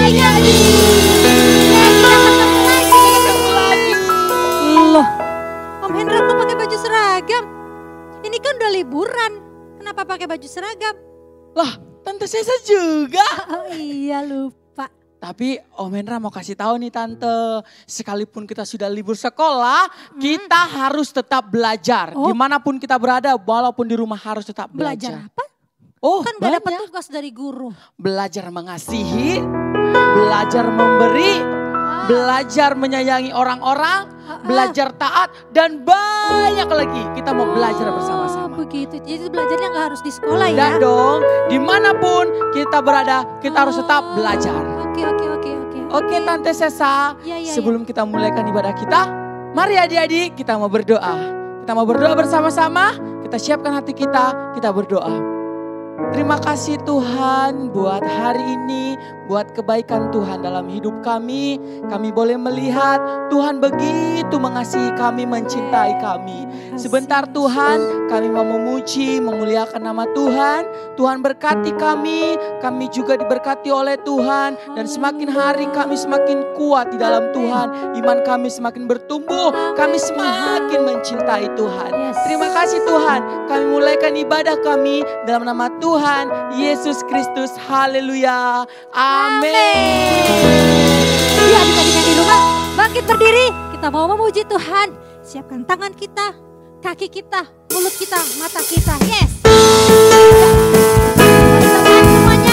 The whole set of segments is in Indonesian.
adik-adik. Kita ketemu lagi. Loh, Om Hendra kok pakai baju seragam? Ini kan udah liburan. Kenapa pakai baju seragam? Lah, Tante Sesa juga. Oh iya, lupa. Tapi Om Hendra mau kasih tahu nih Tante, sekalipun kita sudah libur sekolah, kita harus tetap belajar. Oh. Dimanapun kita berada, walaupun di rumah harus tetap Belajar belajar. apa? Oh, Kan gak dapat banyak. tugas dari guru. Belajar mengasihi, belajar memberi, belajar menyayangi orang-orang, belajar taat, dan banyak lagi. Kita mau belajar bersama-sama. Begitu, jadi belajarnya gak harus di sekolah ya? Dan dong, dimanapun kita berada, kita harus tetap belajar. Oke. Oke Tante Sesa, Ya. sebelum kita mulaikan ibadah kita, mari adik-adik kita mau berdoa. Kita mau berdoa bersama-sama, kita siapkan hati kita berdoa. Terima kasih Tuhan buat hari ini, buat kebaikan Tuhan dalam hidup kami. Kami boleh melihat Tuhan begitu mengasihi kami, mencintai kami. Sebentar Tuhan, kami mau memuji, memuliakan nama Tuhan. Tuhan berkati kami juga diberkati oleh Tuhan. Dan semakin hari kami semakin kuat di dalam Tuhan. Iman kami semakin bertumbuh, kami semakin mencintai Tuhan. Terima kasih Tuhan, kami mulaikan ibadah kami dalam nama Tuhan Yesus Kristus. Haleluya. Amin. Ya, adik-adik yang di rumah, bangkit berdiri. Kita mau memuji Tuhan. Siapkan tangan kita, kaki kita, mulut kita, mata kita. Yes. Teman semuanya.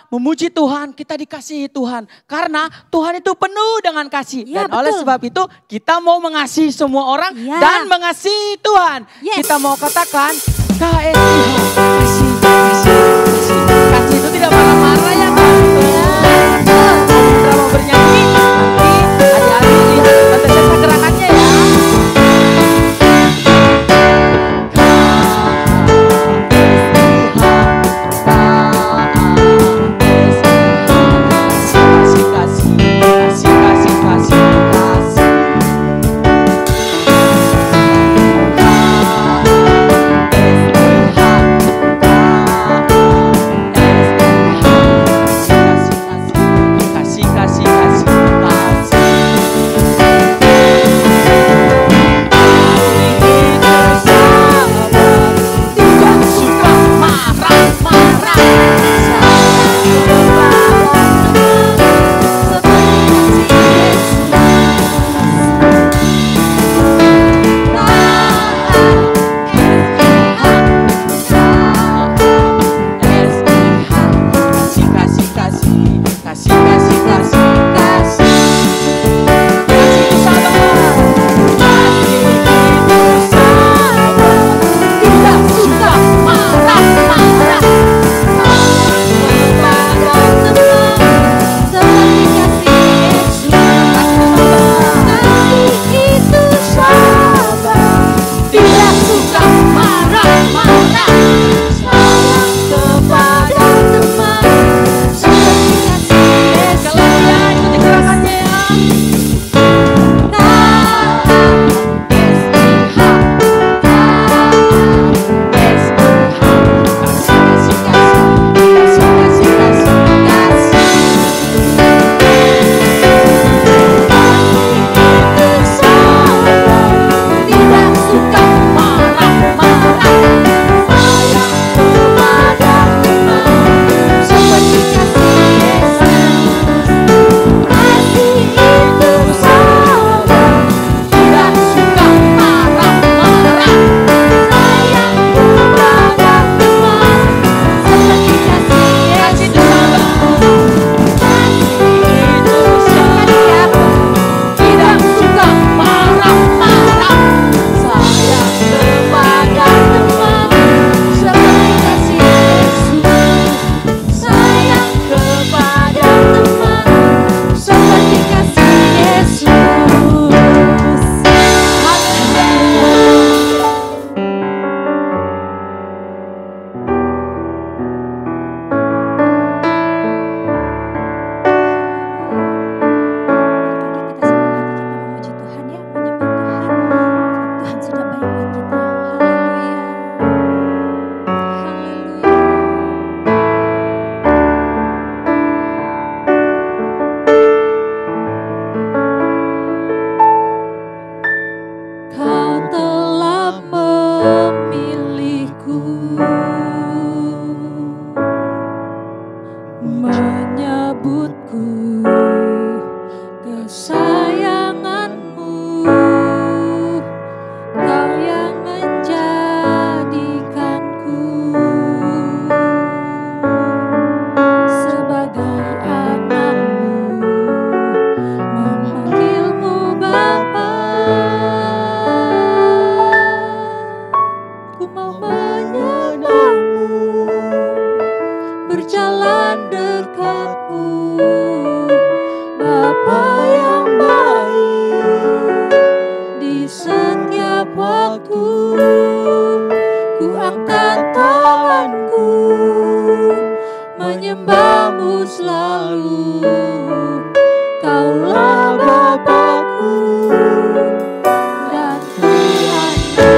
Memuji Tuhan, kita dikasihi Tuhan. Karena Tuhan itu penuh dengan kasih. Ya, dan oleh sebab itu kita mau mengasihi semua orang dan mengasihi Tuhan. Kita mau katakan, kasih, kasih, kasih, kasih. Kasih itu tidak marah-marah ya Tante. Kita mau bernyanyi, nanti adik-adik lihat Tante Sesa gerakannya ya. hatiku menyebutku kesayanganmu, kau yang menjadikanku sebagai anakmu, memanggilmu Bapa. Ku mau menyembahmu, berjalan dekatmu, Bapa yang baik. Di setiap waktu ku angkat tanganku, menyembahmu selalu. Kaulah Bapakku dan Tuhanku.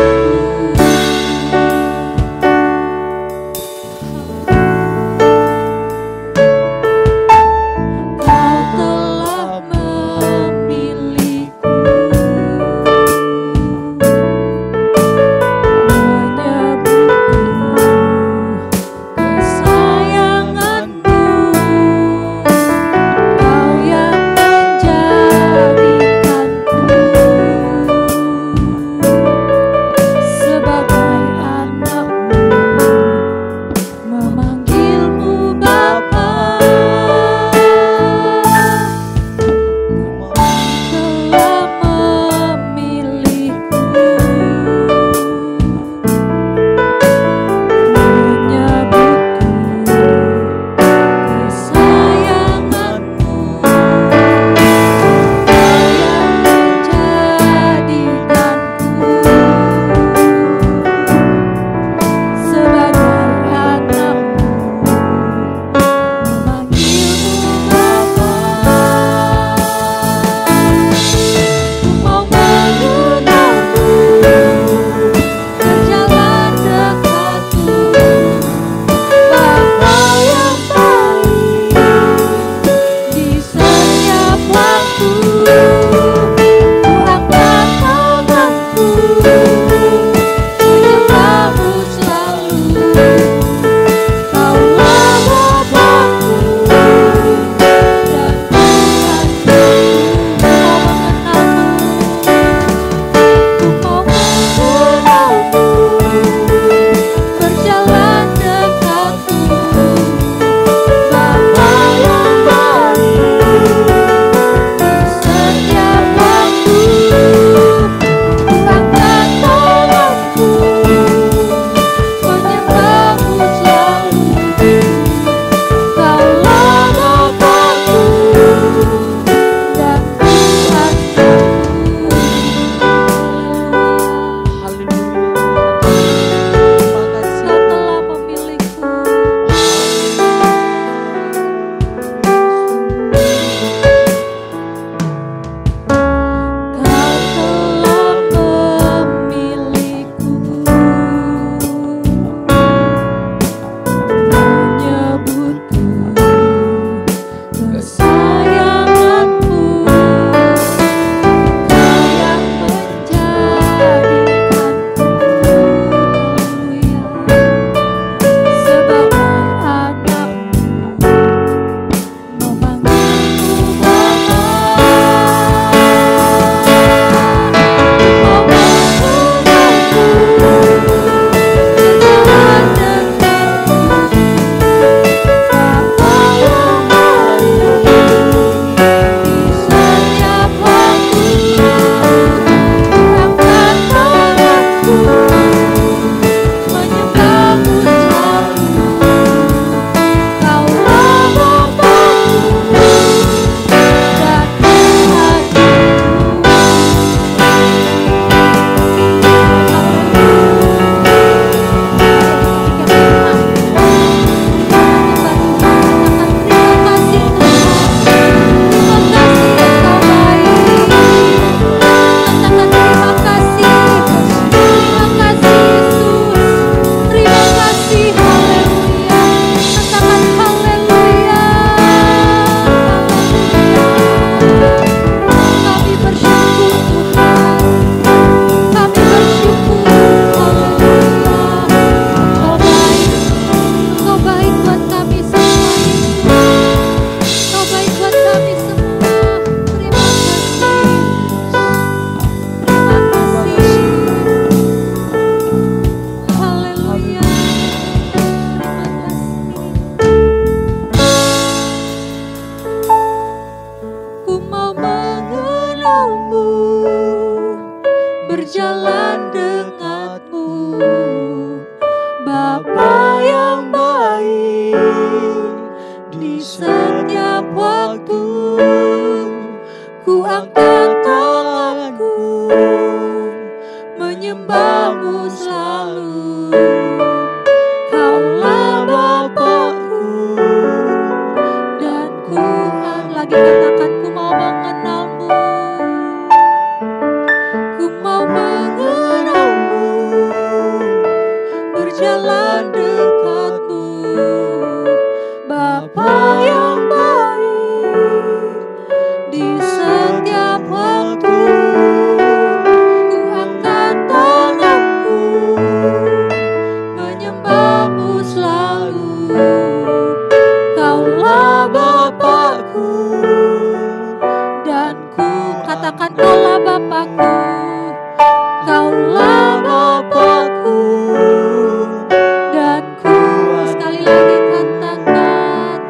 jalan dekat-Mu. Bapa yang baik, di setiap waktu ku angkat tanganku, menyembah-Mu selalu. Kaulah Bapakku, dan ku katakan Kaulah Bapakku, Kaulah Bapakku, dan ku sekali lagi katakan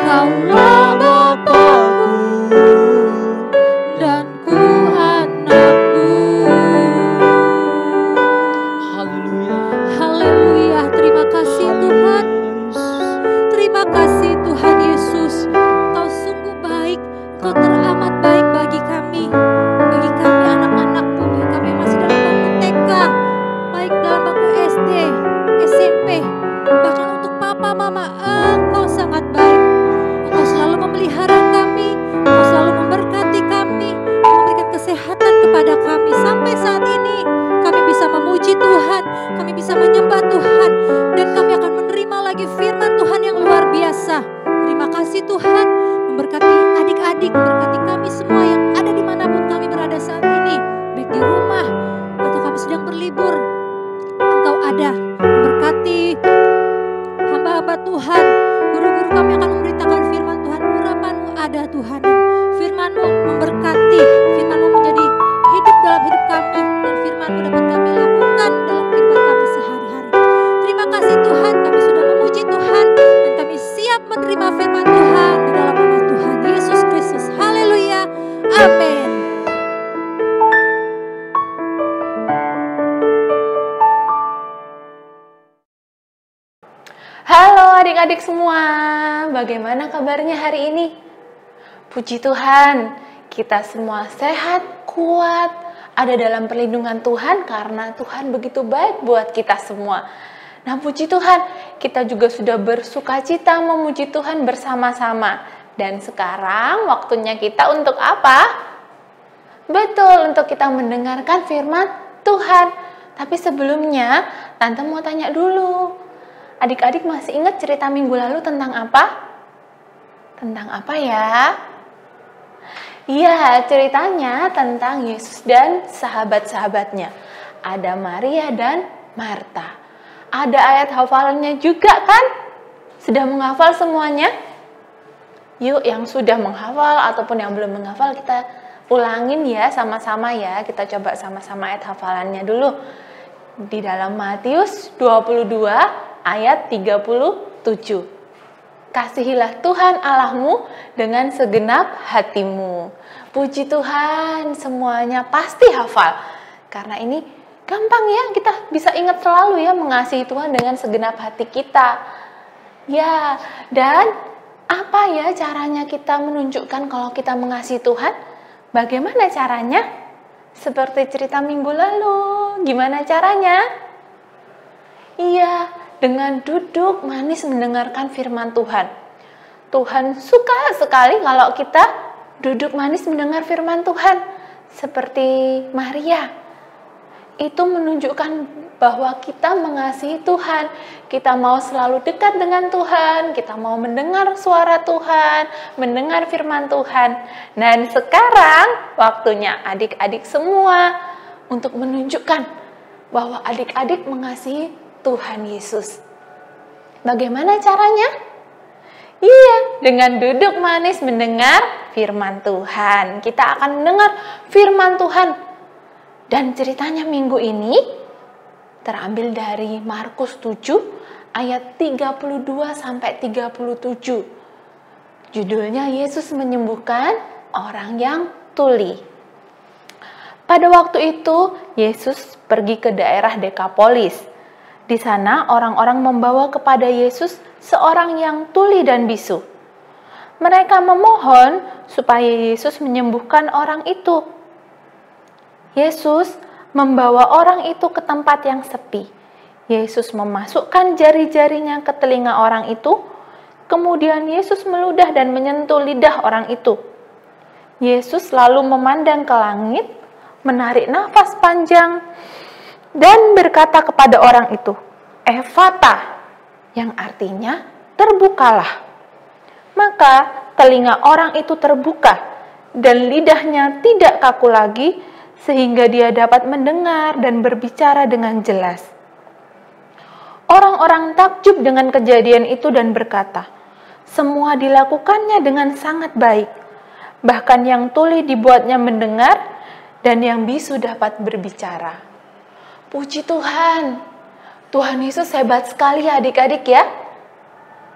Kaulah Bapakku, dan ku anak-Mu. Haleluya. Haleluya, terima kasih Tuhan. Terima kasih Tuhan Yesus. Engkau sungguh baik, Engkau teramat baik bagi kami anak-anak-Mu, bagi kami yang masih dalam bangku TK, baik dalam bangku SD, SMP, bahkan untuk papa mama, Engkau sangat baik. Engkau selalu memelihara kami, Engkau selalu memberkati kami, memberikan kesehatan kepada kami. Sampai saat ini kami bisa memuji Tuhan, kami bisa menyembah Tuhan, dan kami akan menerima lagi firman Tuhan yang luar biasa. Terima kasih Tuhan, memberkati adik-adik, memberkati kami semua yang ada dimanapun kami berada saat ini, baik di rumah atau kami sedang berlibur. Engkau ada, memberkati hamba-hamba Tuhan, guru-guru kami akan memberitakan firman Tuhan. Urapan-Mu ada Tuhan, dan firman-Mu memberkati, firman-Mu menjadi hidup dalam hidup kami, dan firman-Mu dapat kami lakukan dalam kehidupan kami sehari-hari. Terima kasih Tuhan, kami sudah memuji Tuhan, dan kami siap menerima firman Tuhan di dalam nama Tuhan Yesus Kristus. Haleluya, amin. Halo adik-adik semua, bagaimana kabarnya hari ini? Puji Tuhan, kita semua sehat, kuat, ada dalam perlindungan Tuhan karena Tuhan begitu baik buat kita semua. Nah puji Tuhan, kita juga sudah bersukacita memuji Tuhan bersama-sama. Dan sekarang waktunya kita untuk apa? Betul, untuk kita mendengarkan firman Tuhan. Tapi sebelumnya, Tante mau tanya dulu. Adik-adik masih ingat cerita minggu lalu tentang apa? Tentang apa ya? Iya, ceritanya tentang Yesus dan sahabat-sahabatnya. Ada Maria dan Marta. Ada ayat hafalannya juga kan? Sudah menghafal semuanya? Yuk, yang sudah menghafal ataupun yang belum menghafal kita ulangin ya sama-sama ya. Kita coba sama-sama ayat hafalannya dulu. Di dalam Matius 22 ayat 37. Kasihilah Tuhan Allahmu dengan segenap hatimu. Puji Tuhan, semuanya pasti hafal. Karena ini gampang ya, kita bisa ingat selalu ya, mengasihi Tuhan dengan segenap hati kita. Ya, dan apa ya caranya kita menunjukkan kalau kita mengasihi Tuhan? Bagaimana caranya? Seperti cerita minggu lalu, gimana caranya? Iya, dengan duduk manis mendengarkan firman Tuhan. Tuhan suka sekali kalau kita duduk manis mendengar firman Tuhan. Seperti Maria. Itu menunjukkan bahwa kita mengasihi Tuhan. Kita mau selalu dekat dengan Tuhan. Kita mau mendengar suara Tuhan, mendengar firman Tuhan. Dan sekarang waktunya adik-adik semua untuk menunjukkan bahwa adik-adik mengasihi Tuhan Yesus. Bagaimana caranya? Iya, dengan duduk manis mendengar firman Tuhan. Kita akan mendengar firman Tuhan. Dan ceritanya minggu ini terambil dari Markus 7 ayat 32 sampai 37. Judulnya Yesus menyembuhkan orang yang tuli. Pada waktu itu Yesus pergi ke daerah Dekapolis. Di sana orang-orang membawa kepada Yesus seorang yang tuli dan bisu. Mereka memohon supaya Yesus menyembuhkan orang itu. Yesus membawa orang itu ke tempat yang sepi. Yesus memasukkan jari-jarinya ke telinga orang itu. Kemudian Yesus meludah dan menyentuh lidah orang itu. Yesus lalu memandang ke langit, menarik nafas panjang, dan berkata kepada orang itu, Efata, yang artinya terbukalah. Maka telinga orang itu terbuka dan lidahnya tidak kaku lagi, sehingga dia dapat mendengar dan berbicara dengan jelas. Orang-orang takjub dengan kejadian itu dan berkata, semua dilakukannya dengan sangat baik. Bahkan yang tuli dibuatnya mendengar dan yang bisu dapat berbicara. Puji Tuhan. Tuhan Yesus hebat sekali ya adik-adik ya.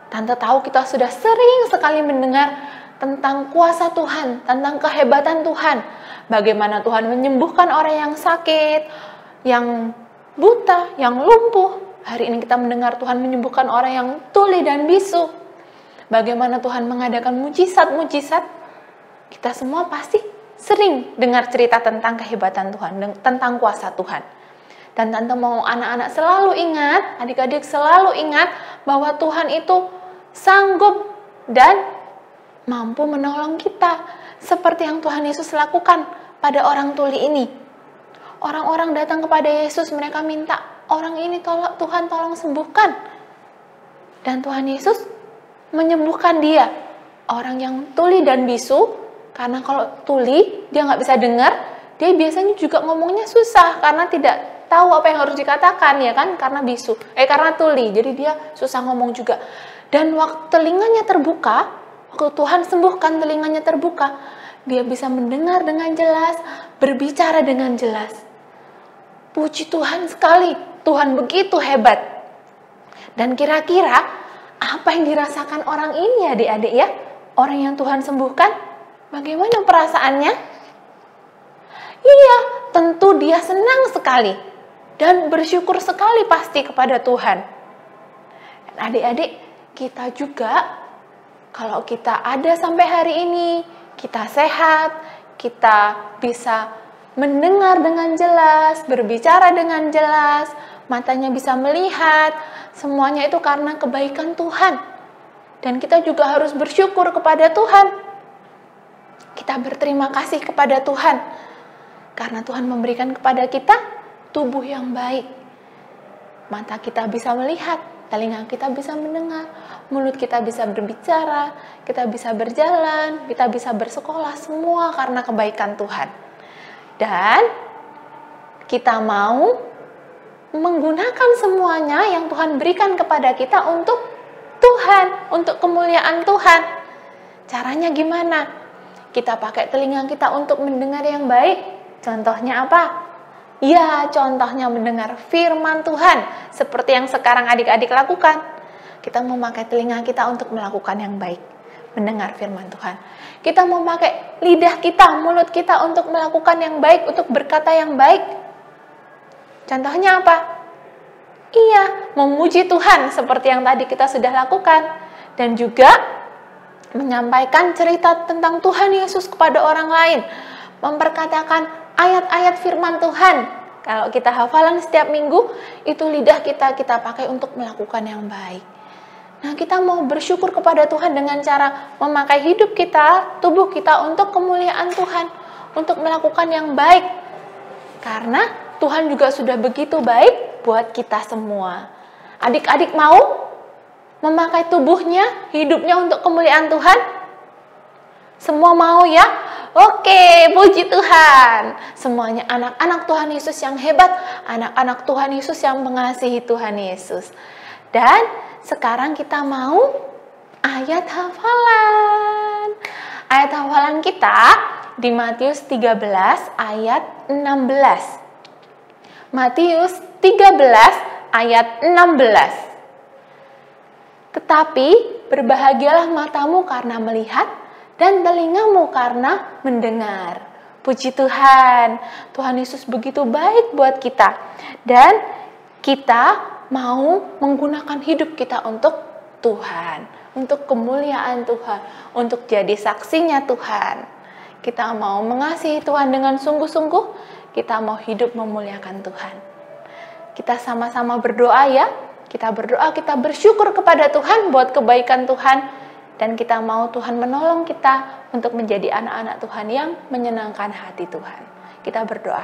Tante tahu kita sudah sering sekali mendengar tentang kuasa Tuhan, tentang kehebatan Tuhan. Bagaimana Tuhan menyembuhkan orang yang sakit, yang buta, yang lumpuh. Hari ini kita mendengar Tuhan menyembuhkan orang yang tuli dan bisu. Bagaimana Tuhan mengadakan mujizat-mujizat. Kita semua pasti sering dengar cerita tentang kehebatan Tuhan, tentang kuasa Tuhan. Dan Tante mau anak-anak selalu ingat, adik-adik selalu ingat bahwa Tuhan itu sanggup dan mampu menolong kita. Seperti yang Tuhan Yesus lakukan pada orang tuli ini. Orang-orang datang kepada Yesus, mereka minta, orang ini Tuhan tolong sembuhkan. Dan Tuhan Yesus menyembuhkan dia. Orang yang tuli dan bisu, karena kalau tuli dia nggak bisa dengar, dia biasanya juga ngomongnya susah karena tidak tahu apa yang harus dikatakan, ya kan, karena bisu, karena tuli, jadi dia susah ngomong juga. Dan waktu telinganya terbuka, waktu Tuhan sembuhkan telinganya terbuka, dia bisa mendengar dengan jelas, berbicara dengan jelas. Puji Tuhan sekali, Tuhan begitu hebat. Dan kira-kira apa yang dirasakan orang ini adik-adik ya? Orang yang Tuhan sembuhkan, bagaimana perasaannya? Iya, tentu dia senang sekali dan bersyukur sekali pasti kepada Tuhan. Dan adik-adik, kita juga kalau kita ada sampai hari ini, kita sehat, kita bisa mendengar dengan jelas, berbicara dengan jelas, matanya bisa melihat, semuanya itu karena kebaikan Tuhan. Dan kita juga harus bersyukur kepada Tuhan. Kita berterima kasih kepada Tuhan, karena Tuhan memberikan kepada kita tubuh yang baik. Mata kita bisa melihat, telinga kita bisa mendengar, mulut kita bisa berbicara, kita bisa berjalan, kita bisa bersekolah, semua karena kebaikan Tuhan. Dan kita mau menggunakan semuanya yang Tuhan berikan kepada kita untuk Tuhan, untuk kemuliaan Tuhan. Caranya gimana? Kita pakai telinga kita untuk mendengar yang baik. Contohnya apa? Ya, contohnya mendengar firman Tuhan. Seperti yang sekarang adik-adik lakukan. Kita memakai telinga kita untuk melakukan yang baik. Mendengar firman Tuhan. Kita memakai lidah kita, mulut kita untuk melakukan yang baik, untuk berkata yang baik. Contohnya apa? Iya, memuji Tuhan seperti yang tadi kita sudah lakukan. Dan juga menyampaikan cerita tentang Tuhan Yesus kepada orang lain. Memperkatakan ayat-ayat firman Tuhan. Kalau kita hafalan setiap minggu, itu lidah kita pakai untuk melakukan yang baik. Nah, kita mau bersyukur kepada Tuhan dengan cara memakai hidup kita, tubuh kita untuk kemuliaan Tuhan, untuk melakukan yang baik. Karena Tuhan juga sudah begitu baik buat kita semua. Adik-adik mau memakai tubuhnya, hidupnya untuk kemuliaan Tuhan? Semua mau ya? Oke, puji Tuhan. Semuanya anak-anak Tuhan Yesus yang hebat, anak-anak Tuhan Yesus yang mengasihi Tuhan Yesus. Dan sekarang kita mau ayat hafalan. Ayat hafalan kita di Matius 13 ayat 16. Matius 13 ayat 16. Tetapi berbahagialah matamu karena melihat dan telingamu karena mendengar. Puji Tuhan. Tuhan Yesus begitu baik buat kita. Dan kita mau menggunakan hidup kita untuk Tuhan, untuk kemuliaan Tuhan, untuk jadi saksinya Tuhan. Kita mau mengasihi Tuhan dengan sungguh-sungguh, kita mau hidup memuliakan Tuhan. Kita sama-sama berdoa ya. Kita berdoa, kita bersyukur kepada Tuhan buat kebaikan Tuhan, dan kita mau Tuhan menolong kita untuk menjadi anak-anak Tuhan yang menyenangkan hati Tuhan. Kita berdoa.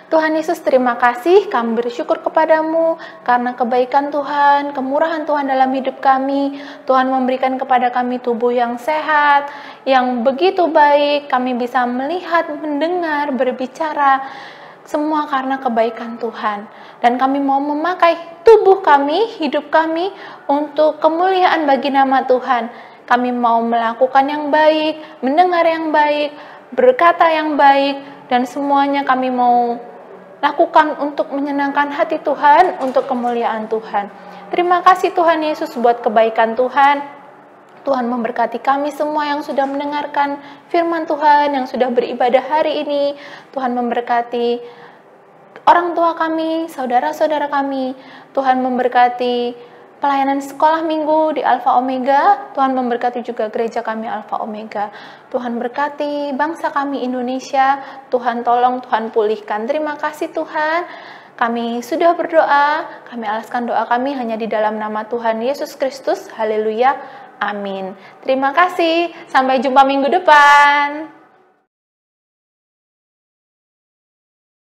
Tuhan Yesus, terima kasih, kami bersyukur kepadamu karena kebaikan Tuhan, kemurahan Tuhan dalam hidup kami. Tuhan memberikan kepada kami tubuh yang sehat, yang begitu baik, kami bisa melihat, mendengar, berbicara, semua karena kebaikan Tuhan. Dan kami mau memakai tubuh kami, hidup kami, untuk kemuliaan bagi nama Tuhan. Kami mau melakukan yang baik, mendengar yang baik, berkata yang baik, dan semuanya kami mau lakukan untuk menyenangkan hati Tuhan, untuk kemuliaan Tuhan. Terima kasih Tuhan Yesus buat kebaikan Tuhan. Tuhan memberkati kami semua yang sudah mendengarkan firman Tuhan, yang sudah beribadah hari ini. Tuhan memberkati orang tua kami, saudara-saudara kami. Tuhan memberkati pelayanan sekolah minggu di Alfa Omega. Tuhan memberkati juga gereja kami Alfa Omega. Tuhan berkati bangsa kami Indonesia. Tuhan tolong, Tuhan pulihkan. Terima kasih Tuhan. Kami sudah berdoa. Kami alaskan doa kami hanya di dalam nama Tuhan Yesus Kristus. Haleluya. Amin. Terima kasih. Sampai jumpa minggu depan.